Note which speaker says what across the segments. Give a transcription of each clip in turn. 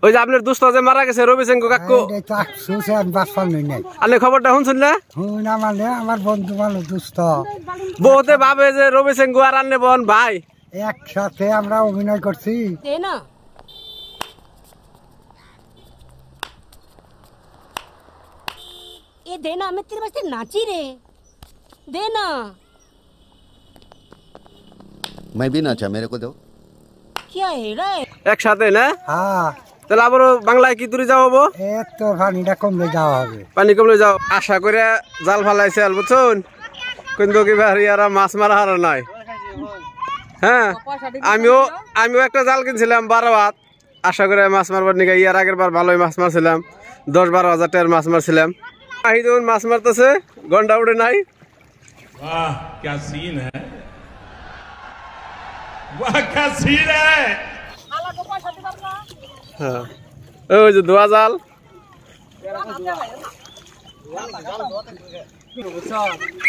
Speaker 1: ওই যে আপনার দুস্থ যে মারা গেছে রবি সিং কাকু আপনি খবরটা শুনছেন না?
Speaker 2: আমার বন্ধু ভালো দুস্থ
Speaker 1: বহুতে ভাবে যে রবি সিং আর আন্নে বোন ভাই
Speaker 2: একসাথে আমরা অভিনয় করছি
Speaker 3: না ए देना मैं तेरे वास्ते नाची रे देना
Speaker 4: मैं भी नाचा मेरे को दो
Speaker 3: क्या है रे
Speaker 1: একসাথে না
Speaker 2: হ্যাঁ
Speaker 1: তাহলে আবার বাংলায় কি দূরে যাবো
Speaker 2: তো পানিটা কমলে যাওয়া হবে
Speaker 1: পানি কমলে যাও আশা করে জাল ফালাইছে বুঝছেন কিন্তু কি আর মাছ মারা হার নাই হ্যাঁ আমিও একটা জাল কিনছিলাম 12 হাত আশা করে মাছ মারবার নিকে ইয়ার আগের বার ভালোই মাছ মারছিলাম 10-12 হাজার টাকার মাছ মারছিলাম আহিদুন মাছ মারতেছে গন্ডা উড়ে নাই
Speaker 5: वाह क्या सीन है वाह क्या सीन है
Speaker 1: হ্যাঁ ওই যে দোয়া জাল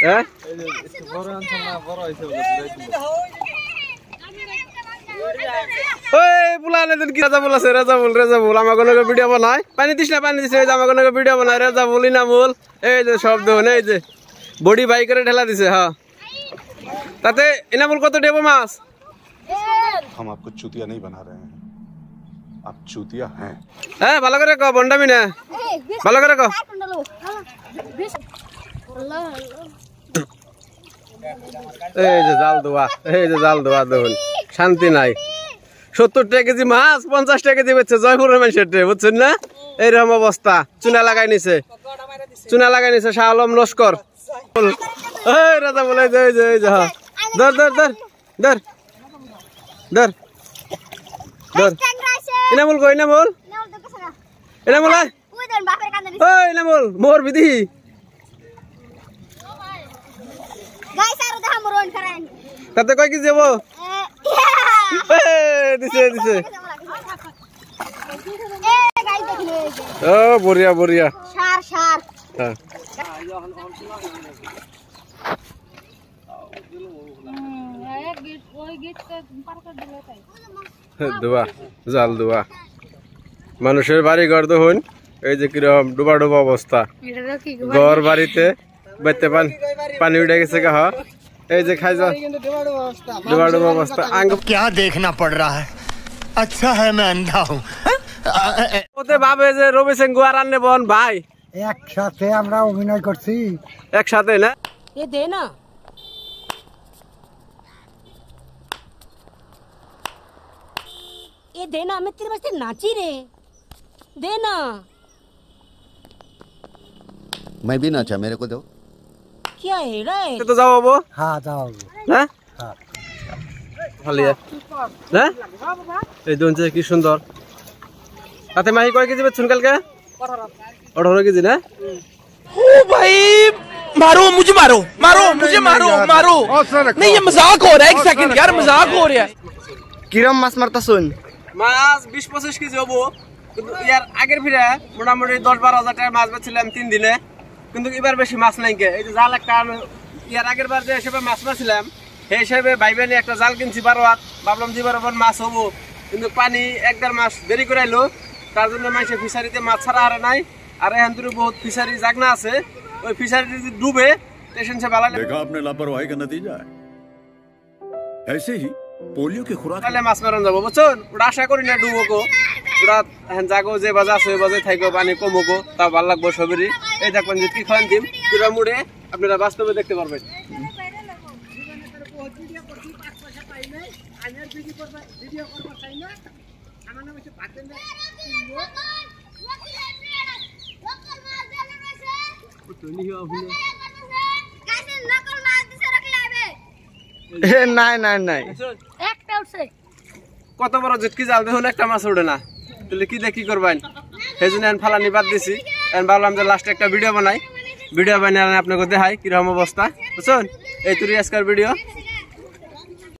Speaker 1: হ্যাঁ ওই বুলানে দিন কি রাজা বলাছে রেজাবুল আমাকে ভিডিও বানায় পানি দিস না আমাকে ভিডিও বানায় রেজাবুল ইনামুল এই যে শব্দ এই যে বডি বাই করে ঢেলা দিছে হ্যাঁ তাতে ইনামুল কত দেবো মাছ
Speaker 4: हम आपको चूतिया नहीं बना रहे हैं आप चूतिया हैं
Speaker 1: হ্যাঁ ভালো করে কও বন্ডামি না ভালো করে কও এই যে জাল দোয়া দেখুন শান্তি নাই 70 টাকা কেজি মাছ 50 টাকা কেজি বেচছে জয়পুরের মানুষের বুঝছেন না এইরকম অবস্থা চুনা লাগাই নিছে শাহ আলম লস্কর এই রাজা বলে এই যে হ্যাঁ ধর ইনামুল কই ইনামুল ইনামুল মোর বিধি তাতে কয় কি যাবো দিছে ও বড়িয়া হ্যাঁ জাল দোয়া মানুষের বাড়ি ঘর দেখুন এই যে কিরকম ডুবা অবস্থা ঘর বাড়িতে বেতে পানি উঠে গেছে গা এই যে খাই যা ডুবা অবস্থা
Speaker 6: क्या देखना पड़ रहा है अच्छा है मैं अंधा हूँ
Speaker 1: ওতে ভাবে যে রবি সিং আর আন্নে বোন ভাই
Speaker 2: একসাথে আমরা অভিনয় করছি
Speaker 1: একসাথে না
Speaker 3: ए देना ए देना मैं तेरे वास्ते नाची रे देना
Speaker 4: मैं भी नाचा मेरे को दो
Speaker 3: क्या है रे
Speaker 1: তো যাবো
Speaker 2: হ্যাঁ যাও
Speaker 1: হ্যাঁ ভালিয়া হ্যাঁ এই দোনছে কি সুন্দর তাতে মাহি কয় কেজি বেচুন কালকে 18 কেজি না
Speaker 7: ओ भाई मारो मुझे नहीं ये मजाक हो रहा है एक सेकंड यार मजाक हो रहा है
Speaker 1: কিরম মাছ মারতাছুন মাছ 20-25 কেজি হবো কিন্তু ইয়ার আগের ফিরে মোটামুটি 10-12 হাজার টাকা মাছ বেচছিলাম 3 দিনে কিন্তু এবার বেশি মাছ নাই কে এই যে জাল একটা ইয়ার আগের বার যে হিসেবে মাছ মারছিলাম সেই হিসেবে ভাইবেনি একটা জাল কিনছি 12 হাত ভাবলাম যে বরাবর মাছ হবো কিন্তু পানি 1-1.5 মাস দেরি করে আইলো তার জন্য মানুষে ফিশারিতে মাছ ছাড়া আর নাই আর এখান থেকে বহুত ফিশারি জাগনা আছে ওই ফিশারি যদি ডুবে স্টেশন से ভালো
Speaker 8: देखा आपने लापरवाही का नतीजा है ऐसे ही पोलियो की खुराक
Speaker 1: তাহলে মাছ মারন যাব বুঝছেন ওটা আশা করি না ডুবোকো ওটা এখন জাগো যে বাজা আছে ওই বাজে থাকো পানি কমোকো তা ভালো লাগবো সবেরই এই দেখবেন যে কি খান দিম পুরো মুড়ে আপনারা বাস্তবে দেখতে পারবেন নাই কত বড় জুটকি জাল দেখুন একটা মাছ উঠে না তাহলে কি দেখি করবেন সেই জন্য ফালানি বাদ দিছি ভাবলাম যে লাস্টে একটা ভিডিও বানাই আপনাকে দেখাই কিরকম অবস্থা বুঝছেন এই তুই আজকের ভিডিও